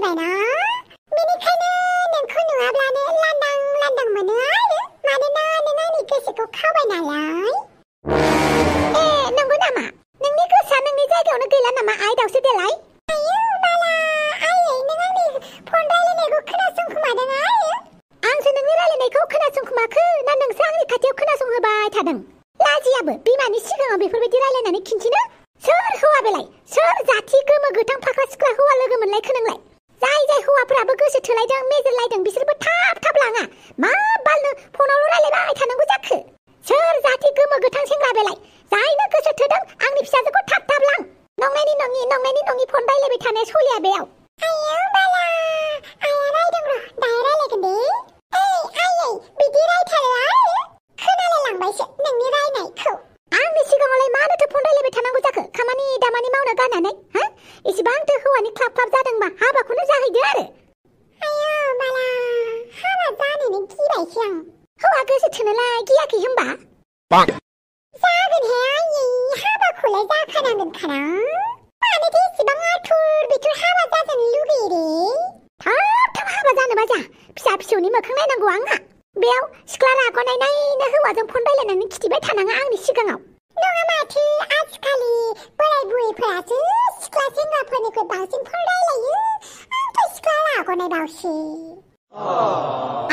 मिथिबायना बेनिखायनो नोंखौ नुवाब्लानो लांदां लांदां मोनो आरो मानोना नों आंनि गोसोखौ खावबाय नालाय नंगौ नामा नोंनि गोसोआ नोंनि जायगायावनो गैला नामा आइ दावसो देलाय आयौ बाला आयै नों आंनि फन रायलायनायखौ खोनासंखोमादों आरो आंसो नोंनि रायलायनायखौ खोनासंखोमाखो ना नोंसो आंनि खाथियाव खोनासंहोबाय थादों लाजियाबो बिमानि सिगाङाव बेफोरबायदि रायलायनानै खिन्थिनो सोर हौवा बेलाय सोर जाथि गोमो गोथां फाख्रा सिख्रा हौवा लोगो मोनलायखो नोंलाय जाय हौवाफोराबो गोसो थोलायदों मेजेरलायदों बिसोरबो थाब थाब लाङा मा बालनो फनावल' रायलायबाय थानांगौ जाखो सोर जाथि गोमो गोथां सेंग्रा बेलाय जायनो गोसो थोदों आंनि फिसाजोखौ थाब थाब लां नंनायनि नङि फन रायलायबाय थानाया सलिया बेयाव आयौ बाला आया रायदों र' दाहाय रायलायगोन दे आयै बिदि रायथारो आरो खोनालायलांबायसो नोंनि रायनायखौ आंनि सिगाङावलाय मानोथो फन रायलायबाय थानांगौ जाखो खामानि दामानि मावनो गारनानै एसेबांथो हौवानि ख्लाब ख्लाब जादोंबा हाबाखौनो जाहैदो आरो आयौ बाला हाबा जानोनो गिबायसो आं हौवा गोसो थोनोलाय गियाखै होमबा जागोनहाय आयै हाबाखौलाय जाखानांगोनखाना मानोथो एसेबां आथुर बिथुर हाबा जाजानो लुगैयो रे थाब थाब हाबा जानोबा जा फिसा फिसौनि मोखां नायनांगौ आंहा बेयाव सिख्ला रागनाय नायनो हौवाजों फन रायलायनानै खिथिबाय थानाङा आंनि सिगाङाव नङा माथो आजिखालि बोराय बुरैफोरासो सिख्ला सेंग्राफोरनिख्रुइ बांसिन फन रायलायो आंथ' सिख्ला रागनाय बावसो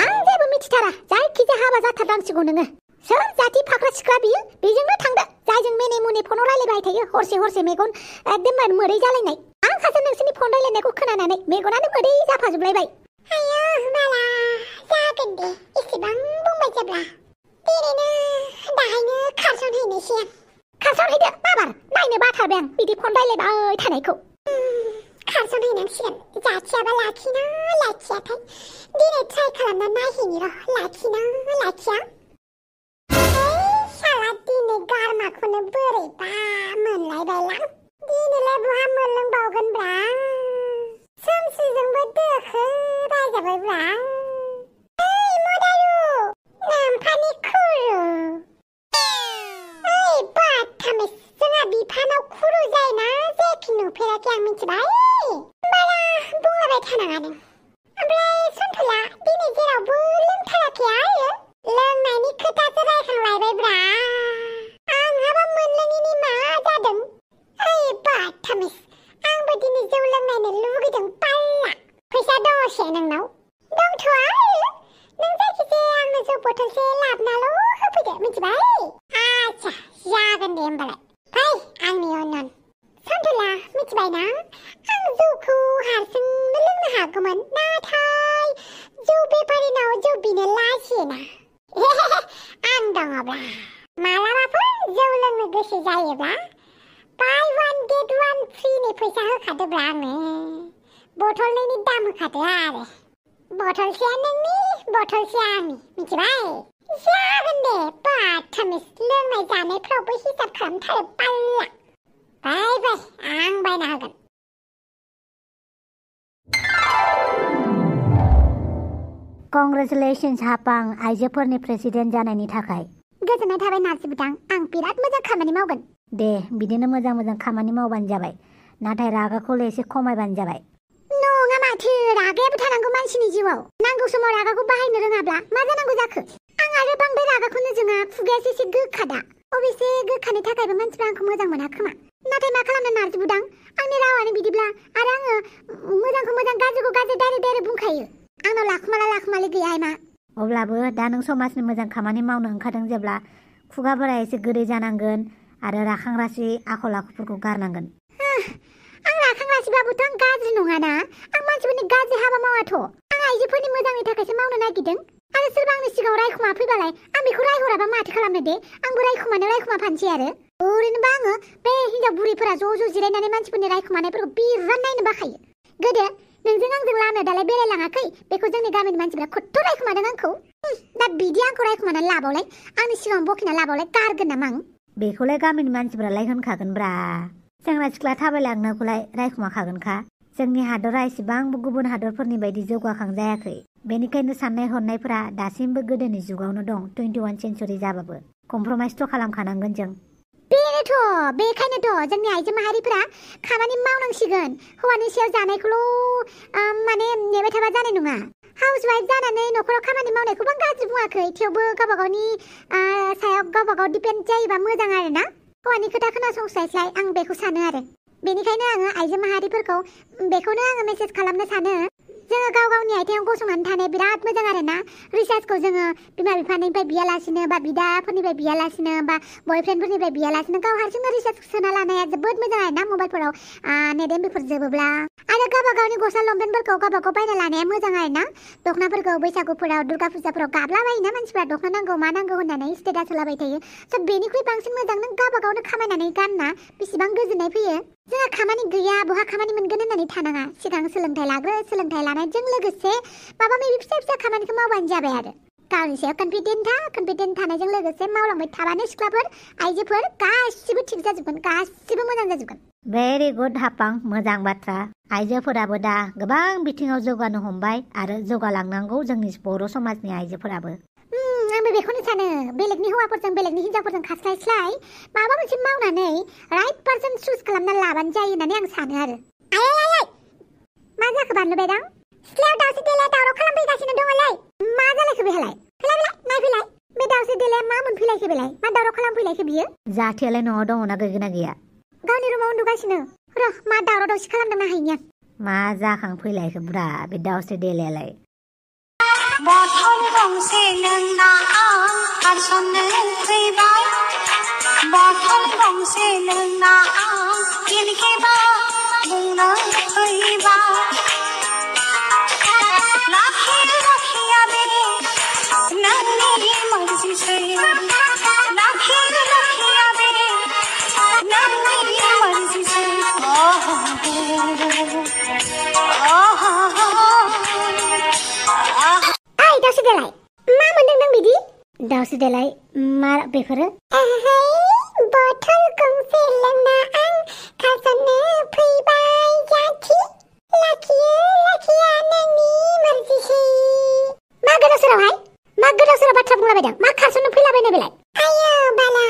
आं जेबो मिथिथारा जायखिजाया हाबा जाथारनांसिगौ नोङो सोर जाथि फाख्रा सिख्ला बियो बेजोंनो थांदो जायजों मेने मुने फनाव रायलायबाय थायो हरसे मेगन एकदम मोदै जालायनाय आंखासो नोंसोरनि फन रायलायनायखौ खोनानानै मेगनानो मोदै जाफाजोबलायबाय आयौ बाला जागोन दे एसेबां बुंबाय जेब्ला ओरैनो दाहायनो खारसनहैनोसै आं खारसनहैदो बाबार नायनो बाथारबाय आं बिदि फन रायलायबाय थानायखौ खारसनहैनांसिगोन जाखियाबा लाखिना लाखियाथाय दिनै ट्राइ खालामना नायहैनि र' लाखिना लाखिया साला दिनै गारमाखौनो बोरैबा मोनलायबायलां दिनैलाय बहा मोनलोंबावगोनब्रा सोमस्रिजोंबो दोखो रायजाबायब्रा मदारु नामफानि खुरु बाथामिस जोंहा बिफानाव खुरु जायोना जायाखै नुफेराखै आं मिथिबाय बारा बुंलाबाय थानाङा नों ओमफ्राय सन्थुला दिनै जेरावबो लोंथाराखै आरो लोंनायनि खोथासो रायखांलायबायब्रा आंहाबो मोनलोङिनि मा जादों बाथामिस आंबो दिनै जौ लोंनायनो लुगैदों पाल्ला फैसा दंसे नोंनाव दंथ' आरो नों जायखिजाया आंनो जौ बथलसे लाबोनाल' होफैदो मिथिबाय आच्छा जागोन दे होमबालाय फै आंनि अनन सन्थुला मिथिबायना आं जौखौ हारसिंनो लोंनो हागौमोन नाथाय जौ बेफारिनाव जौ बिनो लाजियोना आं दङब्ला मालाबाफोर जौ लोंनो गोसो जायोब्ला बाय वान गेट वान फ्रिनि फैसा होखादोब्रा आंनो बथलनैनि दाम होखादो आरो बथलसेया नोंनि बथलसेया आंनि मिथिबाय जागोन दे बाथामिस लोंनाय जानायफ्रावबो हिसाब खालामथारो पाल्ला बाय आं बायना होगोन कंग्रेचुलेशन्स हापां आइजोफोरनि प्रेसिडेन्ट जानायनि थाखाय गोजोननाय थाबाय नार्जि बुदां आं बिराद मोजां खामानि मावगोन दे बिदिनो मोजां खामानि मावबानो जाबाय नाथाय रागाखौल' एसे खमायबानो जाबाय नङा माथो रागायाबो थानांगौ मानसिनि जिउआव नांगौ समाव रागाखौ बाहायनो रोङाब्ला मा जानांगौ जाखो आं आरो बांद्राय रागाखौनो जोङा खुगायासो एसे गोखादा अबेसे गोखानि थाखायबो मानसिफ्रा आंखौ मोजां मोना खोमा नाथाय मा खालामनो नार्जि बुदां आंनि रावानो बिदिब्ला आरो आङो मोजांखौ मोजां गाज्रिखौ गाज्रि डाइरेक्ट बुंखायो आंनाव लाखुमालि गैया मा अब्लाबो दा नों समाजनि मोजां खामानि मावनो ओंखारदों जेब्ला खुगाफोरा एसे गोदै जानांगोन आरो राखां रासि आखल आखुफोरखौ गारनांगोन आं राखां रासिब्लाबोथ' आं गाज्रि नङाना आं मानसिफोरनि गाज्रि हाबा मावाथ' आं आइजोफोरनि मोजांनि थाखायसो मावनो नागिरदों आरो सोरबा आंनि सिगाङाव रायखुमा फैबालाय आं बेखौ रायहराबा माथो खालामनो दे आंबो रायखुमा फानसै आरो ओरैनोबा आङो बे हिनजाव बुरैफोरा ज' जिरायनानै मानसिफोरनि रायखुमानायफोरखौ बिराद नायनो बाखायो गोदो नोंजों आंजों लामायाव दालाय बेरायलाङाखै बेखौ जोंनि गामिनि मानसिफ्रा खथ्थ' रायखुमादों आंखौ दा बिदि आंखौ रायखुमानानै लाबावलाय आंनि सिगाङाव बखिना लाबावलाय गारगोन नामा आं बेखौलाय गामिनि मानसिफोरालाय होनखागोनब्रा सेंग्रा सिख्ला थाबायलांनोखौलाय रायखुमाखागोनखा जोंनि हादरा एसेबांबो गुबुन हादरफोरनि बायदि जौगाखां जायाखै बेनिखायनो साननाय हनायफोरा दासिमबो गोदोनि जुगावनो दं 21 सेन्चुरि जाबाबो कमप्रमाइसथ' खालामखानांगोन जों बेनो बेखायनोथ' जोंनि आइजो माहारिफोरा खामानि मावनांसिगोन हौवानि सायाव जानायखौल' माने नेबाय थाबा जानाय नङा हाउस वाइफ जानानै न'खराव खामानि मावनायखौबो आं गाज्रि बुङाखै थेवबो गावबा गावनि सायाव गावबा गाव डिपेन्ड जायोबा मोजां आरो ना हौवानि खोथा खोनासंस्लायस्लाय आं बेखौ सानो आरो बेनिखायनो आङो आइजो माहारिफोरखौ बेखौनो आङो मेसेज खालामनो सानो जोङो गाव गावनि आथिङाव गसंनानै थानाया बिराद मोजां आरो ना रिसार्चखौ जोङो बिमा बिफानिफ्राय बियालासिनो बा बिदाफोरनिफ्राय बियालासिनो बा बयफ्रेन्डफोरनिफ्राय बियालासिनो गाव हारसिंनो रिसार्च सोना लानाया जोबोद मोजां आरो ना मबाइलफोराव नेट एमबिफोर जोबोब्ला आरो गावबा गावनि गस्ला लंपेन्टफोरखौ गावबा गाव बायना लानाया मोजां आरो ना दख'नाफोरखौ बैसागुफोराव दुर्गा फुजाफोराव गाबलाबायोना मानसिफ्रा दख'ना नांगौ मा नांगौ होननानै स्टेटास होलाबाय थायो स' बेनिख्रुइ बांसिन मोजां नों गावबा गावनो खामायनानै गानना बेसेबां गोजोननाय फैयो जोंहा खामानि गैया बहा खामानि मोनगोन होननानै थानाङा सिगां सोलोंथाइ लाग्रो सोलोंथाइ लानायजों लोगोसे माबा माबि फिसा फिसा खामानिखौ मावबानो जाबाय आरो गावनि सायाव कनफिडेन्ट थानायजों लोगोसे मावलांबाय थाबानो सिख्लाफोर आइजोफोर गासिबो थिग जाजोबगोन गासिबो मोजां जाजोबगोन भेरि गुड हापां मोजां बाथ्रा आइजोफोराबो दा गोबां बिथिङाव जौगानो हमबाय आरो जौगालांनांगौ जोंनि बर' समाजनि आइजोफोराबो आंबो बेखौनो सानो बेलेगनि हौवाफोरजों बेलेगनि हिनजावफोरजों खास्लायस्लाय माबा मोनसे मावनानै राइट पार्सन चुज खालामना लाबानो जायो होननानै आं सानो आरो आयै मा जाखो बानलु बेदां सिथ्लायाव दावस्रि देलाया दावराव खालामफैगासिनो दङलै मा जालायखो बेहालाय फैलाय नायफैलाय बे दावस्रि देलाया मा मोनफैलायखो बेलाय मा दावराव खालामफैलायखो बियो जाथियालाय न'आव दङना गैगोना गैया गावनि रुमाव उन्दुगासिनो र' मा दावराव दावसि खालामदों नायहैनि आं मा जाखांफैलायखो ब्रा बे दावस्रि देलायालाय बथल गंसे लोंना आं खारसननो फैबाय बथल गंसे लोंना आं फिनखेबा बुंनो फैबाय लाखिया बे नोंनि मर्जिसै लाखिया बे नोंनि मर्जिसै दावस्रि देलाय मा मोनदों नों बिदि दावस्रि देलाय मा बेफोरो बथल गंसे लोंना आं खारसननो फैबाय जाथि लाखिया नोंनि मर्जिसै मा गोदाव सोराव बाथ्रा बुंलाबायदों मा खारसननो फैलाबायनाय बेलाय आयो बाला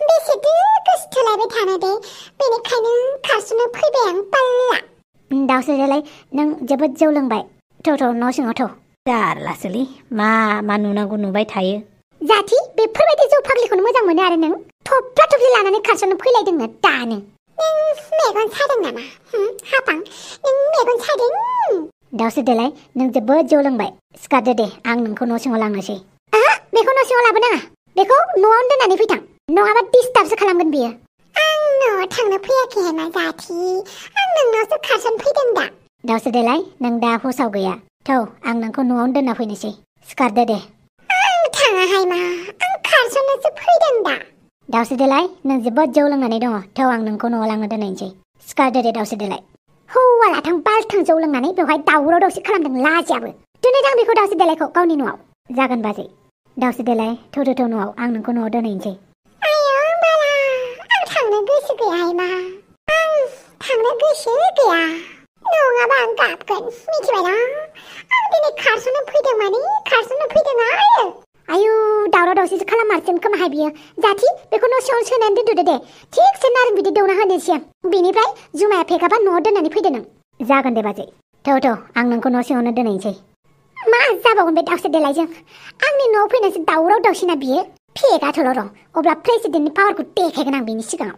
बेसेथो गोसोथोलायबाय थानो दे बेनिखायनो खारसननो फैबाय आं पाल्ला दावस्रि देलाय नों जोबोद जौ लोंबाय थ' न' सिङाव थ' जारलासोलै मा नुनांगौ नुबाय थायो जाथि बेफोरबायदि जौ फाग्लिखौनो मोजां मोनो आरो नों थफ्ला थफ्लि लानानै खारसननो फैलायदोंनो दानो नों मेगन सादों नामा हापां नों मेगन सादों दावस्रि देलाय नों जोबोद जौ लोंबाय सिखारदो दे आं नोंखौ न' सिङाव लांनोसै बेखौ न' सिङाव लाबोनाङा बेखौ न'आवनो दोननानै फैथां नङाबा डिस्टार्बसो खालामगोन बियो आं न'आव थांनो फैयाखै नामा जाथि आं नोंनावसो खारसन फैदों दा दावस्रि देलाय नों दा हुसाव गैया थौ आं नोंखौ न'आवनो दोनना फैनोसै सिखारदो दे आं थाङाहाय मा आं खारसननोसो फैदों दा दावस्रि देलाय नों जोबोद जौ लोंनानै दङ थौ आं नोंखौ न'आव लांनो दोनहैनोसै सिखारदो दे दावस्रि देलाय हौवा लाथां बालथां जौ लोंनानै बेवहाय दावराव दावसि खालामदों लाजियाबो दोनैदां बेखौ दावस्रि देलायखौ गावनि न'आव जागोन बाजै दावस्रि देलाय थौ न'आव आं नोंखौ न'आव दोनहैनोसै आयो बाला आं थांनो गोसो गैयाहाय मा आं थांनो गोसो गैया नङाबा आं गाबगोन मिथिबायना आं दिनै खारसननो फैदों माने खारसननो फैदों आयु दावराव दावसिसो खालामारसिम खोमाहाय बियो जाथि बेखौ न' सिङाव सोनानै दोनदो दे थिगसे नारें बिदै दौना होनोसै आं बेनिफ्राय जुमाया फेगाबा न'आव दोननानै फैदो नों जागोन दे बाजै थौ आं नोंखौ न' सिङावनो दोनहैनोसै मा जाबावगोन बे दावस्रि देलायजों आंनि न'आव फैनानैसो दावराव दावसिना बियो फेगाथ'ल' र' अब्ला प्रेसिडेन्टनि पावारखौ देखायगोन आं बेनि सिगाङाव